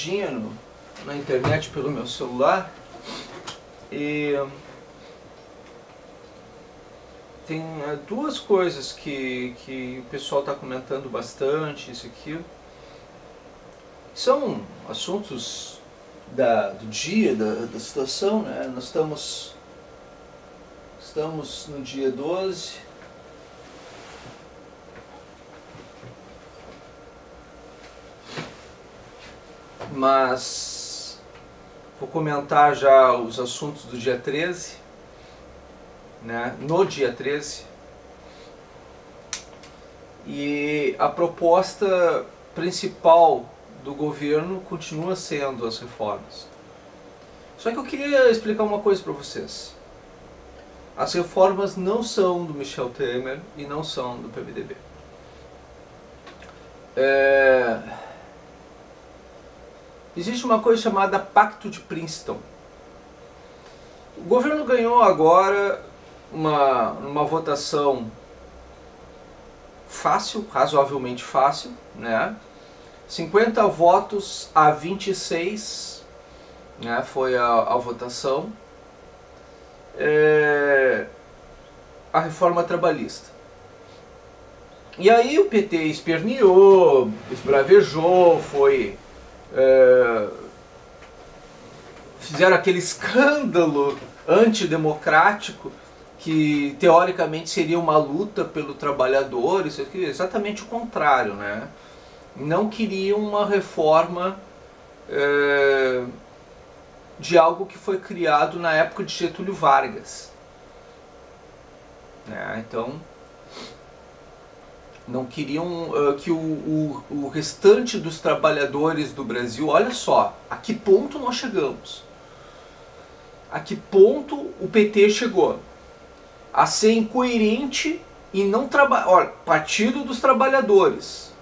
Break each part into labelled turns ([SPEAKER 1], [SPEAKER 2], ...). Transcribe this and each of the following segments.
[SPEAKER 1] olhadinha na internet pelo meu celular e tem duas coisas que o pessoal está comentando bastante, isso aqui. São assuntos do dia, da situação, né? Nós estamos no dia 12. Mas vou comentar já os assuntos do dia 13, né? No dia 13. E a proposta principal do governo continua sendo as reformas. Só que eu queria explicar uma coisa para vocês. As reformas não são do Michel Temer e não são do PMDB. Existe uma coisa chamada Pacto de Princeton. O governo ganhou agora uma votação fácil, razoavelmente fácil, né? 50 votos a 26, né? Foi a votação. A reforma trabalhista. E aí o PT esperneou, esbravejou, fizeram aquele escândalo antidemocrático que teoricamente seria uma luta pelo trabalhador, isso aqui, exatamente o contrário, né? Não queriam uma reforma de algo que foi criado na época de Getúlio Vargas, né? Então não queriam que o restante dos trabalhadores do Brasil, olha só, a que ponto nós chegamos, a que ponto o PT chegou a ser incoerente e não trabalhar. Olha, Partido dos Trabalhadores,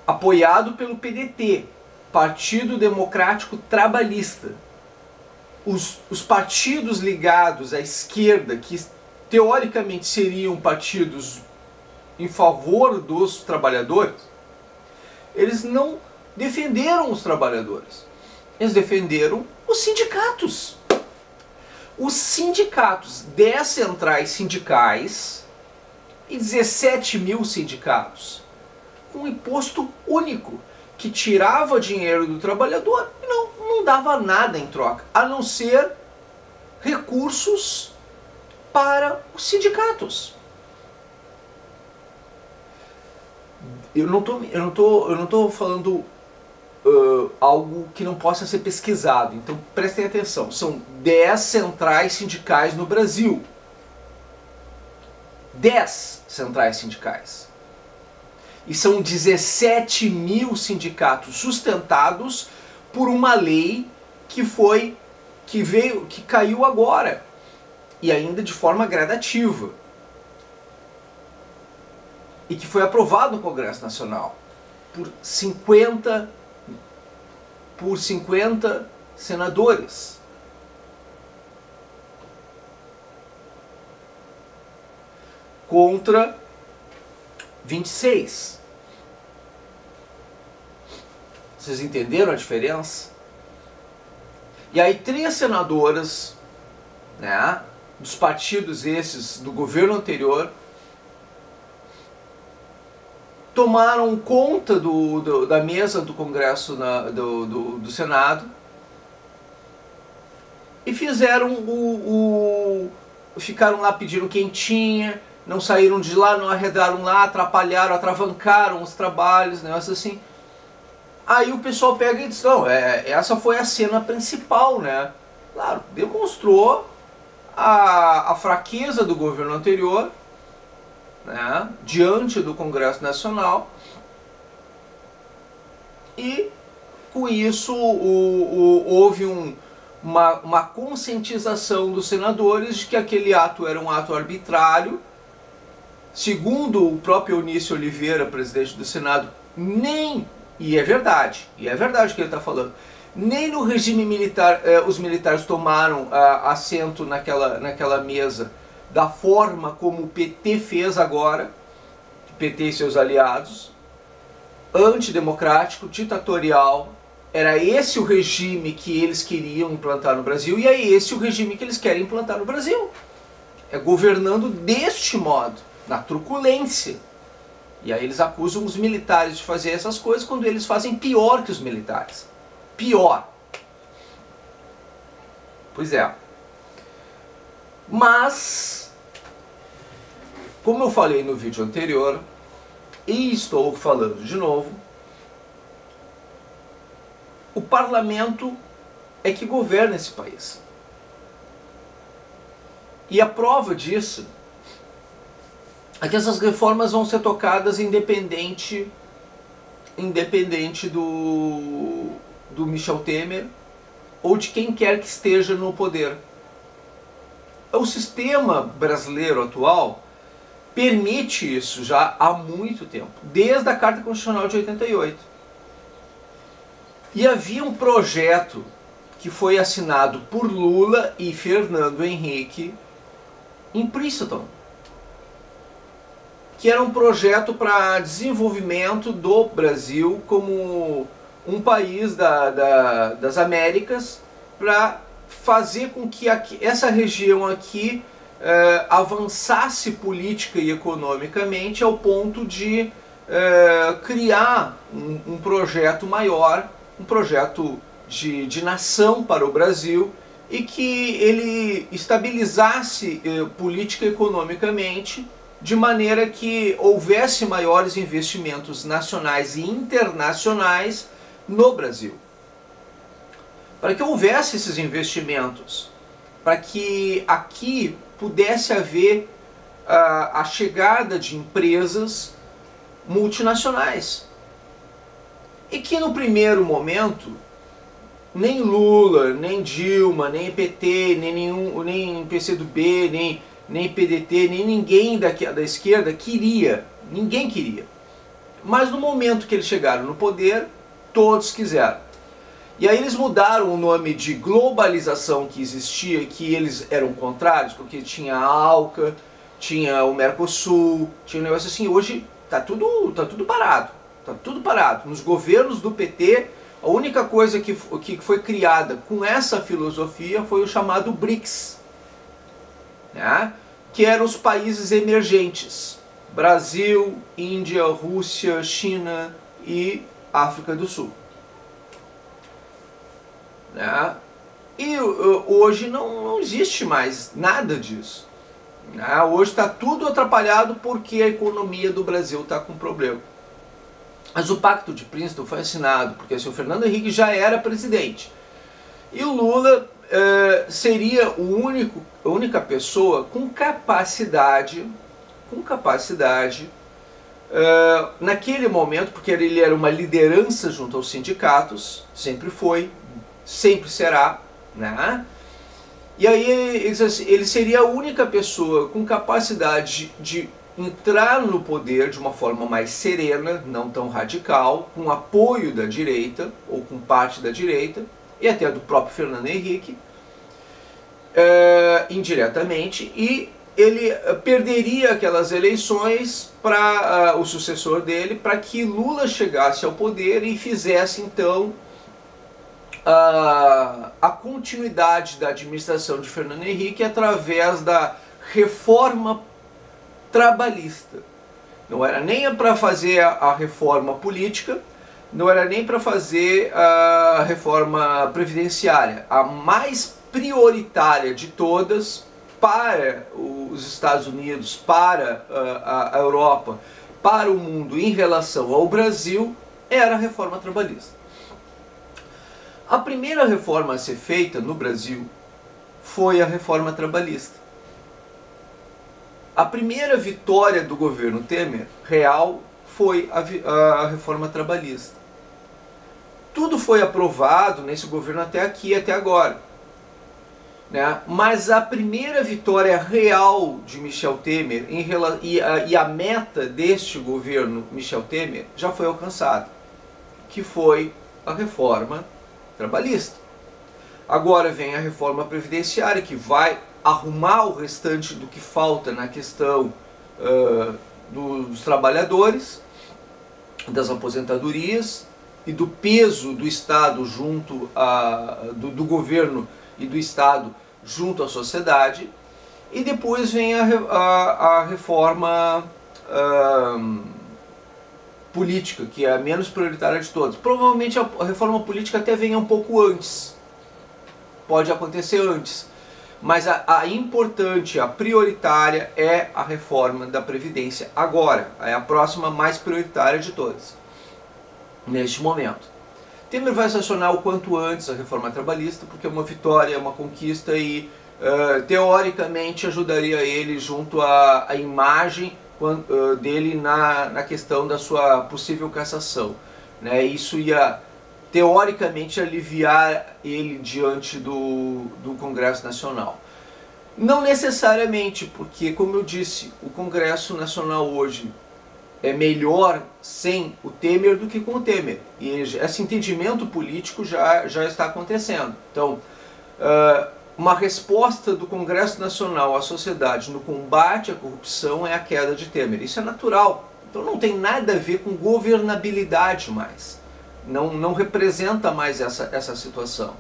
[SPEAKER 1] apoiado pelo PDT, Partido Democrático Trabalhista, os partidos ligados à esquerda, que teoricamente seriam partidos em favor dos trabalhadores, eles não defenderam os trabalhadores, eles defenderam os sindicatos. Os sindicatos, 10 centrais sindicais e 17 mil sindicatos, com um imposto único, que tirava dinheiro do trabalhador e não dava nada em troca, a não ser recursos para os sindicatos. Eu não tô falando algo que não possa ser pesquisado, então prestem atenção. São 10 centrais sindicais no Brasil. 10 centrais sindicais. E são 17 mil sindicatos sustentados por uma lei que caiu agora, e ainda de forma gradativa, e que foi aprovado no Congresso Nacional por 50 senadores. Contra 26. Vocês entenderam a diferença? E aí 3 senadoras, né, dos partidos esses do governo anterior, tomaram conta da mesa do Congresso, do Senado, e fizeram ficaram lá, pediram quentinha, não saíram de lá, não arredaram lá, atrapalharam, atravancaram os trabalhos, negócio assim. Aí o pessoal pega e diz, não, essa foi a cena principal, né? Claro, demonstrou a fraqueza do governo anterior, né, diante do Congresso Nacional, e com isso houve uma conscientização dos senadores de que aquele ato era um ato arbitrário. Segundo o próprio Eunício Oliveira, presidente do Senado, e é verdade o que ele está falando, nem no regime militar os militares tomaram assento naquela mesa da forma como o PT fez agora, PT e seus aliados, antidemocrático, ditatorial, era esse o regime que eles queriam implantar no Brasil e é esse o regime que eles querem implantar no Brasil. É governando deste modo, na truculência. E aí eles acusam os militares de fazer essas coisas quando eles fazem pior que os militares. Pior. Pois é. Mas, como eu falei no vídeo anterior, e estou falando de novo, o parlamento é que governa esse país. E a prova disso é que essas reformas vão ser tocadas independente do Michel Temer ou de quem quer que esteja no poder. O sistema brasileiro atual permite isso já há muito tempo, desde a Carta Constitucional de 88. E havia um projeto que foi assinado por Lula e Fernando Henrique em Princeton, que era um projeto para desenvolvimento do Brasil como um país das Américas, para fazer com que essa região aqui avançasse política e economicamente ao ponto de criar um projeto maior, um projeto de nação para o Brasil, e que ele estabilizasse política e economicamente, de maneira que houvesse maiores investimentos nacionais e internacionais no Brasil. Para que houvesse esses investimentos, para que aqui pudesse haver a chegada de empresas multinacionais. E que no primeiro momento, nem Lula, nem Dilma, nem PT, nem PCdoB, nem PDT, nem ninguém da esquerda queria. Ninguém queria. Mas no momento que eles chegaram no poder, todos quiseram. E aí eles mudaram o nome de globalização que existia, que eles eram contrários, porque tinha a ALCA, tinha o Mercosul, tinha um negócio assim. Hoje tá tudo parado. Tá tudo parado. Nos governos do PT, a única coisa que foi criada com essa filosofia foi o chamado BRICS, né? Que eram os países emergentes: Brasil, Índia, Rússia, China e África do Sul. Né? E hoje não existe mais nada disso. Né? Hoje está tudo atrapalhado porque a economia do Brasil está com problema. Mas o Pacto de Princeton foi assinado porque assim, o Fernando Henrique já era presidente. E o Lula seria a única pessoa com capacidade, naquele momento, porque ele era uma liderança junto aos sindicatos, sempre foi, sempre será, né? E aí ele seria a única pessoa com capacidade de entrar no poder de uma forma mais serena, não tão radical, com apoio da direita, ou com parte da direita, e até do próprio Fernando Henrique, indiretamente, e ele perderia aquelas eleições para o sucessor dele, para que Lula chegasse ao poder e fizesse então a continuidade da administração de Fernando Henrique através da reforma trabalhista. Não era nem para fazer a reforma política, não era nem para fazer a reforma previdenciária. A mais prioritária de todas para os Estados Unidos, para a Europa, para o mundo em relação ao Brasil, era a reforma trabalhista. A primeira reforma a ser feita no Brasil foi a reforma trabalhista. A primeira vitória do governo Temer, real, foi a reforma trabalhista. Tudo foi aprovado nesse governo até aqui, até agora. Né? Mas a primeira vitória real de Michel Temer e a meta deste governo Michel Temer já foi alcançada, que foi a reforma trabalhista. Agora vem a reforma previdenciária, que vai arrumar o restante do que falta na questão dos trabalhadores, das aposentadorias, e do peso do Estado junto do governo e do Estado junto à sociedade. E depois vem a reforma política, que é a menos prioritária de todas. Provavelmente a reforma política até venha um pouco antes, pode acontecer antes, mas a importante, a prioritária é a reforma da Previdência agora, é a próxima mais prioritária de todas, neste momento. Temer vai sancionar o quanto antes a reforma trabalhista, porque é uma vitória, é uma conquista e teoricamente ajudaria ele junto à imagem dele na questão da sua possível cassação, né? Isso ia teoricamente aliviar ele diante do Congresso Nacional. Não necessariamente, porque, como eu disse, o Congresso Nacional hoje é melhor sem o Temer do que com o Temer. E esse entendimento político já está acontecendo. Então, uma resposta do Congresso Nacional à sociedade no combate à corrupção é a queda de Temer. Isso é natural. Então não tem nada a ver com governabilidade mais. Não representa mais essa situação.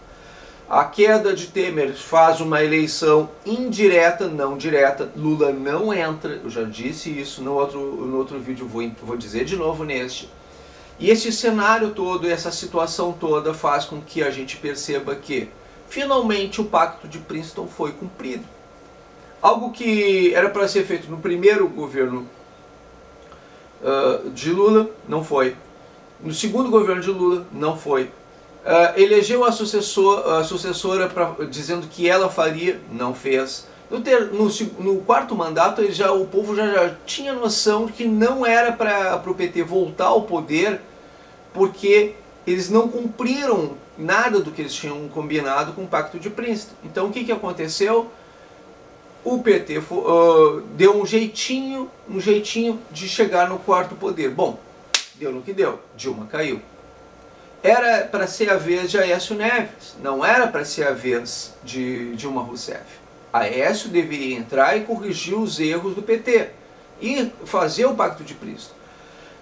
[SPEAKER 1] A queda de Temer faz uma eleição indireta, não direta. Lula não entra, eu já disse isso no outro vídeo, vou dizer de novo neste. E esse cenário todo, essa situação toda faz com que a gente perceba que finalmente o Pacto de Princeton foi cumprido. Algo que era para ser feito no primeiro governo de Lula, não foi. No segundo governo de Lula, não foi. Elegeu a sucessora dizendo que ela faria, não fez. No quarto mandato, o povo já tinha noção de que não era para o PT voltar ao poder, porque eles não cumpriram nada do que eles tinham combinado com o Pacto de Princeton. Então o que aconteceu? O PT deu um jeitinho de chegar no quarto poder. Bom, deu no que deu. Dilma caiu. Era para ser a vez de Aécio Neves, não era para ser a vez de Dilma Rousseff. Aécio deveria entrar e corrigir os erros do PT e fazer o Pacto de Princeton.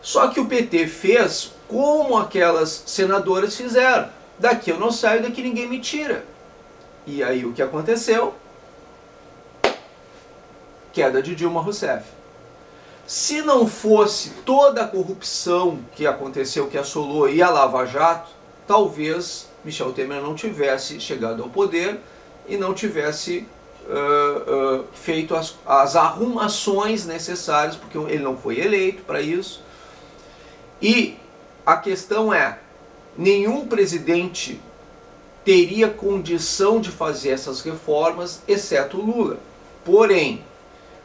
[SPEAKER 1] Só que o PT fez como aquelas senadoras fizeram. Daqui eu não saio, daqui ninguém me tira. E aí o que aconteceu? Queda de Dilma Rousseff. Se não fosse toda a corrupção que aconteceu, que assolou e a Lava Jato, talvez Michel Temer não tivesse chegado ao poder e não tivesse feito as arrumações necessárias, porque ele não foi eleito para isso. E a questão é, nenhum presidente teria condição de fazer essas reformas, exceto o Lula. Porém,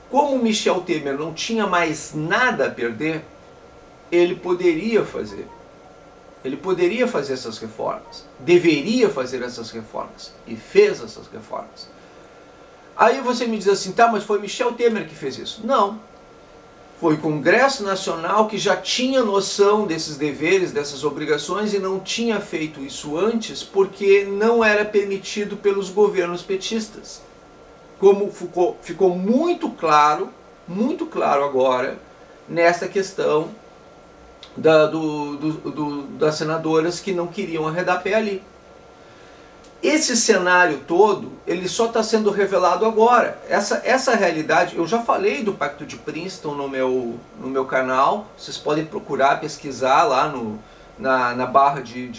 [SPEAKER 1] como Michel Temer não tinha mais nada a perder, ele poderia fazer. Ele poderia fazer essas reformas. Deveria fazer essas reformas. E fez essas reformas. Aí você me diz assim, tá, mas foi Michel Temer que fez isso. Não. Foi o Congresso Nacional que já tinha noção desses deveres, dessas obrigações e não tinha feito isso antes porque não era permitido pelos governos petistas. Como ficou muito claro agora nessa questão das senadoras que não queriam arredar pé ali. Esse cenário todo, ele só está sendo revelado agora. Essa realidade, eu já falei do Pacto de Princeton no meu canal, vocês podem procurar, pesquisar lá na barra de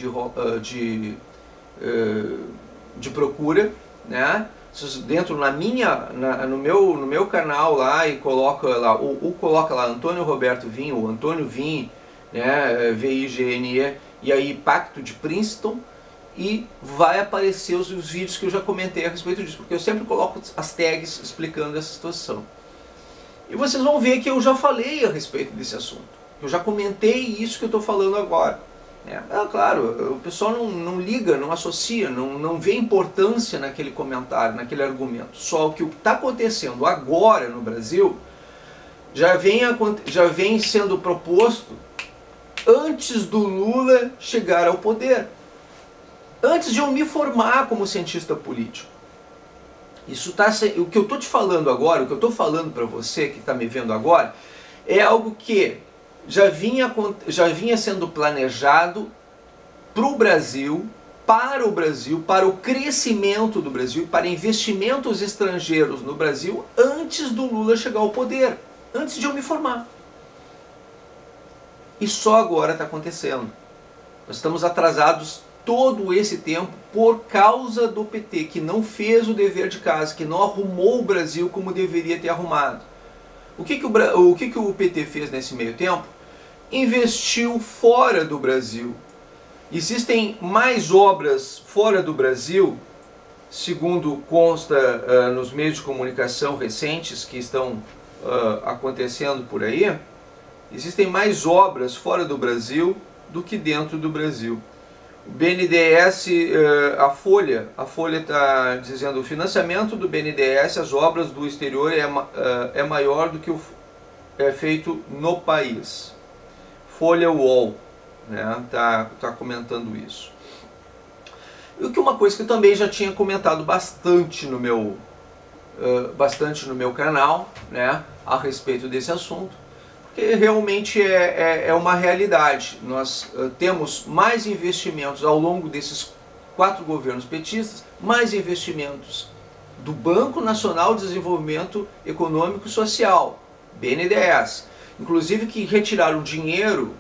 [SPEAKER 1] procura, né? Dentro no meu canal lá e coloca lá, ou coloca lá Antônio Roberto Vim, ou Antônio Vim, né, VIGNE, e aí Pacto de Princeton, e vai aparecer os vídeos que eu já comentei a respeito disso, porque eu sempre coloco as tags explicando essa situação. E vocês vão ver que eu já falei a respeito desse assunto, eu já comentei isso que eu estou falando agora. Claro, o pessoal não liga, não associa, não vê importância naquele comentário, naquele argumento. Só que o que está acontecendo agora no Brasil já vem sendo proposto antes do Lula chegar ao poder. Antes de eu me formar como cientista político. O que eu estou te falando agora, o que eu estou falando para você que está me vendo agora, é algo que já vinha sendo planejado para o Brasil, para o crescimento do Brasil, para investimentos estrangeiros no Brasil, antes do Lula chegar ao poder, antes de eu me formar. E só agora está acontecendo. Nós estamos atrasados todo esse tempo por causa do PT, que não fez o dever de casa, que não arrumou o Brasil como deveria ter arrumado. O que o PT fez nesse meio tempo? Investiu fora do Brasil. Existem mais obras fora do Brasil, segundo consta nos meios de comunicação recentes que estão acontecendo por aí, existem mais obras fora do Brasil do que dentro do Brasil. O BNDES, a Folha está dizendo: o financiamento do BNDES às obras do exterior é maior do que o feito no país. Folha UOL, né, tá comentando isso. E que uma coisa que eu também já tinha comentado bastante no meu canal, né, a respeito desse assunto, porque realmente é uma realidade. Nós temos mais investimentos ao longo desses 4 governos petistas, mais investimentos do Banco Nacional de Desenvolvimento Econômico e Social, BNDES, inclusive que retiraram dinheiro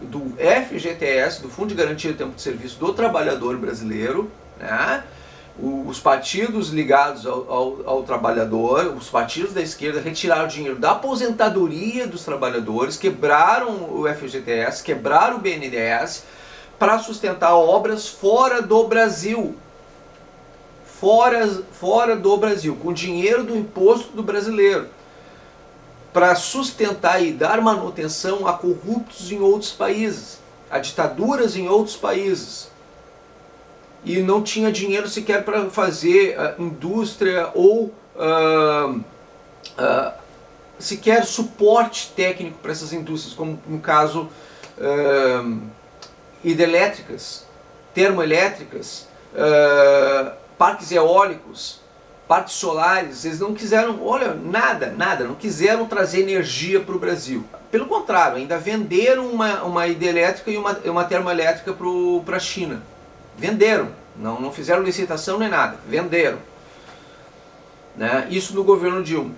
[SPEAKER 1] do FGTS, do Fundo de Garantia de Tempo de Serviço do Trabalhador Brasileiro, né? Os partidos ligados ao trabalhador, os partidos da esquerda, retiraram dinheiro da aposentadoria dos trabalhadores, quebraram o FGTS, quebraram o BNDES para sustentar obras fora do Brasil. Fora do Brasil, com dinheiro do imposto do brasileiro, para sustentar e dar manutenção a corruptos em outros países, a ditaduras em outros países. E não tinha dinheiro sequer para fazer indústria ou sequer suporte técnico para essas indústrias, como no caso hidrelétricas, termoelétricas, parques eólicos, parques solares. Eles não quiseram, olha, nada, não quiseram trazer energia para o Brasil. Pelo contrário, ainda venderam uma hidrelétrica e uma termoelétrica para a China. Venderam, não fizeram licitação nem nada, venderam, né? Isso no governo Dilma.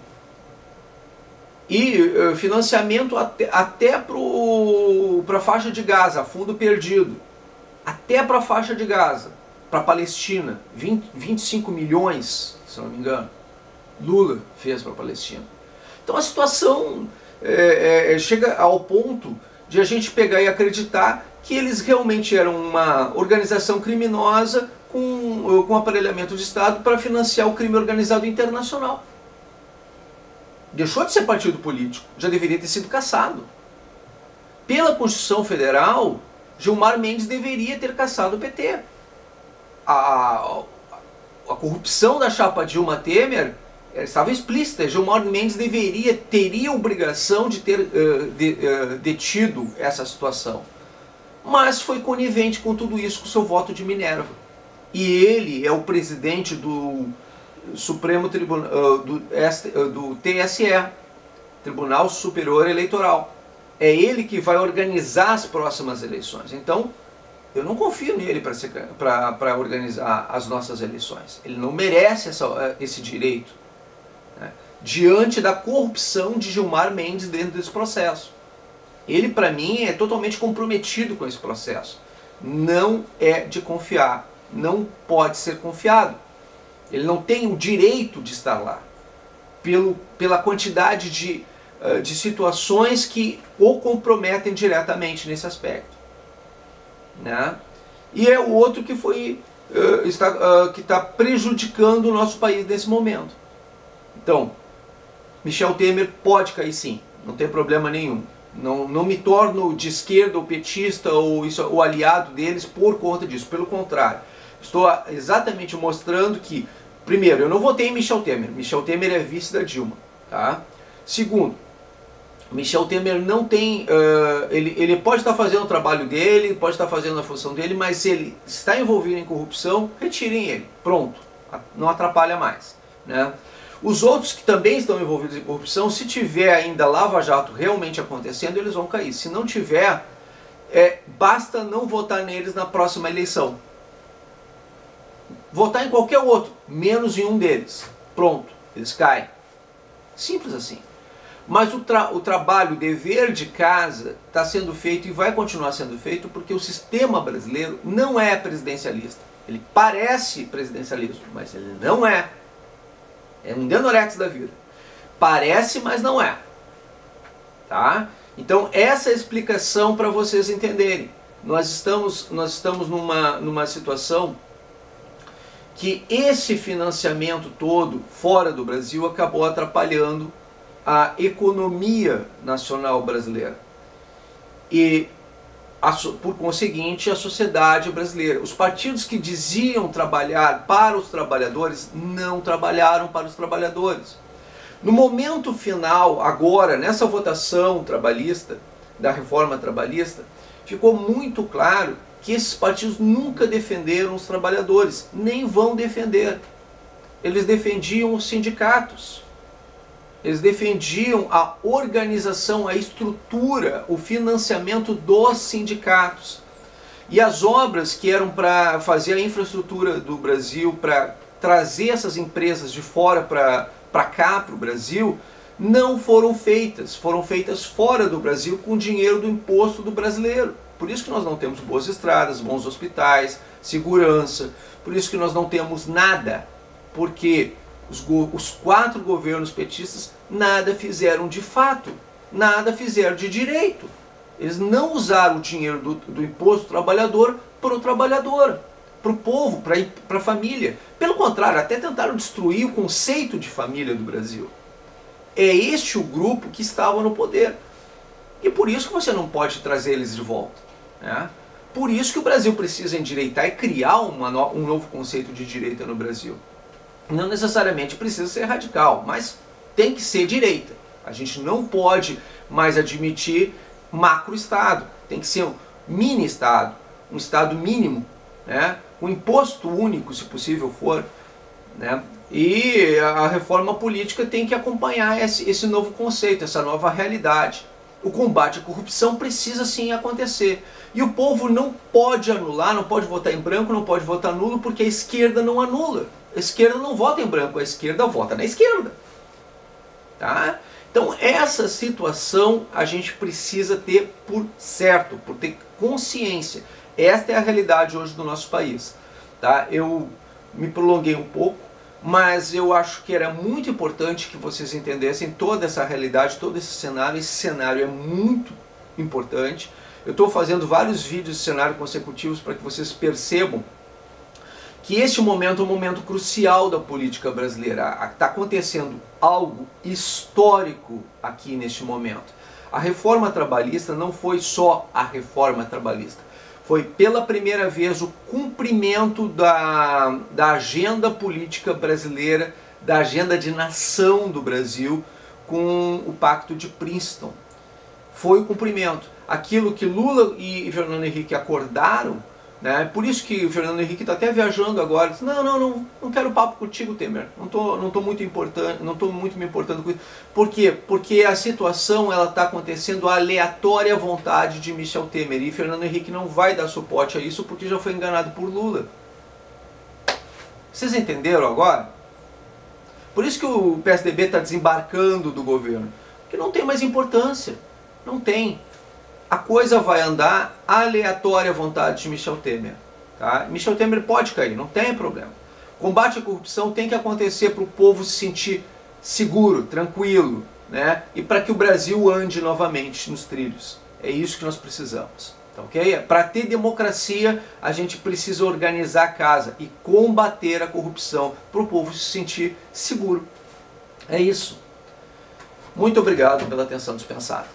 [SPEAKER 1] E financiamento até para a faixa de Gaza, fundo perdido, até para a faixa de Gaza, para a Palestina, 25 milhões, se não me engano, Lula fez para a Palestina. Então a situação chega ao ponto de a gente pegar e acreditar que eles realmente eram uma organização criminosa com aparelhamento de Estado para financiar o crime organizado internacional. Deixou de ser partido político, já deveria ter sido cassado. Pela Constituição Federal, Gilmar Mendes deveria ter cassado o PT. A corrupção da chapa Dilma-Temer estava explícita. Gilmar Mendes teria obrigação de ter detido essa situação. Mas foi conivente com tudo isso com seu voto de Minerva. E ele é o presidente do Supremo Tribunal, do TSE, Tribunal Superior Eleitoral. É ele que vai organizar as próximas eleições. Então, eu não confio nele para organizar as nossas eleições. Ele não merece esse direito, né, diante da corrupção de Gilmar Mendes dentro desse processo. Ele, para mim, é totalmente comprometido com esse processo. Não é de confiar. Não pode ser confiado. Ele não tem o direito de estar lá. Pela quantidade de situações que o comprometem diretamente nesse aspecto, né? E é o outro que está prejudicando o nosso país nesse momento. Então, Michel Temer pode cair sim. Não tem problema nenhum. Não me torno de esquerda ou petista ou aliado deles por conta disso. Pelo contrário, estou exatamente mostrando que, primeiro, eu não votei em Michel Temer. Michel Temer é vice da Dilma, tá? Segundo, Michel Temer não tem... ele pode estar fazendo o trabalho dele, pode estar fazendo a função dele, mas se ele está envolvido em corrupção, retirem ele. Pronto. Não atrapalha mais, né? Os outros que também estão envolvidos em corrupção, se tiver ainda Lava Jato realmente acontecendo, eles vão cair. Se não tiver, basta não votar neles na próxima eleição. Votar em qualquer outro, menos em um deles. Pronto, eles caem. Simples assim. Mas o trabalho, o dever de casa está sendo feito e vai continuar sendo feito porque o sistema brasileiro não é presidencialista. Ele parece presidencialismo, mas ele não é. É um denorex da vida. Parece, mas não é. Tá? Então essa é a explicação para vocês entenderem. Nós estamos numa situação que esse financiamento todo fora do Brasil acabou atrapalhando a economia nacional brasileira e, por conseguinte, a sociedade brasileira. Os partidos que diziam trabalhar para os trabalhadores não trabalharam para os trabalhadores. No momento final, agora, nessa votação trabalhista, da reforma trabalhista, ficou muito claro que esses partidos nunca defenderam os trabalhadores, nem vão defender. Eles defendiam os sindicatos. Eles defendiam a organização, a estrutura, o financiamento dos sindicatos. E as obras que eram para fazer a infraestrutura do Brasil, para trazer essas empresas de fora para cá, para o Brasil, não foram feitas fora do Brasil com o dinheiro do imposto do brasileiro. Por isso que nós não temos boas estradas, bons hospitais, segurança, por isso que nós não temos nada, porque os 4 governos petistas nada fizeram de fato, nada fizeram de direito. Eles não usaram o dinheiro do imposto trabalhador para o trabalhador, para o povo, para a família. Pelo contrário, até tentaram destruir o conceito de família do Brasil. É este o grupo que estava no poder. E por isso que você não pode trazer eles de volta. Né? Por isso que o Brasil precisa endireitar e criar um novo conceito de direita no Brasil. Não necessariamente precisa ser radical, mas tem que ser direita. A gente não pode mais admitir macro-estado. Tem que ser um mini-estado, um estado mínimo, né? Um imposto único, se possível for. Né? E a reforma política tem que acompanhar esse novo conceito, essa nova realidade. O combate à corrupção precisa sim acontecer. E o povo não pode anular, não pode votar em branco, não pode votar nulo, porque a esquerda não anula. A esquerda não vota em branco, a esquerda vota na esquerda. Tá? Então essa situação a gente precisa ter por certo, por ter consciência. Esta é a realidade hoje do nosso país. Tá? Eu me prolonguei um pouco, mas eu acho que era muito importante que vocês entendessem toda essa realidade, todo esse cenário. Esse cenário é muito importante. Eu estou fazendo vários vídeos de cenário consecutivos para que vocês percebam que este momento é um momento crucial da política brasileira. Está acontecendo algo histórico aqui neste momento. A reforma trabalhista não foi só a reforma trabalhista. Foi pela primeira vez o cumprimento da agenda política brasileira, da agenda de nação do Brasil com o Pacto de Princeton. Foi o cumprimento. Aquilo que Lula e Fernando Henrique acordaram, né? Por isso que o Fernando Henrique está até viajando agora. Diz, não quero papo contigo, Temer. Não tô muito me importando com isso. Por quê? Porque a situação ela está acontecendo à aleatória vontade de Michel Temer. E Fernando Henrique não vai dar suporte a isso porque já foi enganado por Lula. Vocês entenderam agora? Por isso que o PSDB está desembarcando do governo. Porque não tem mais importância. Não tem. A coisa vai andar à aleatória vontade de Michel Temer. Tá? Michel Temer pode cair, não tem problema. Combate à corrupção tem que acontecer para o povo se sentir seguro, tranquilo, né? E para que o Brasil ande novamente nos trilhos. É isso que nós precisamos. Tá, okay? Para ter democracia, a gente precisa organizar a casa e combater a corrupção para o povo se sentir seguro. É isso. Muito obrigado pela atenção dispensada.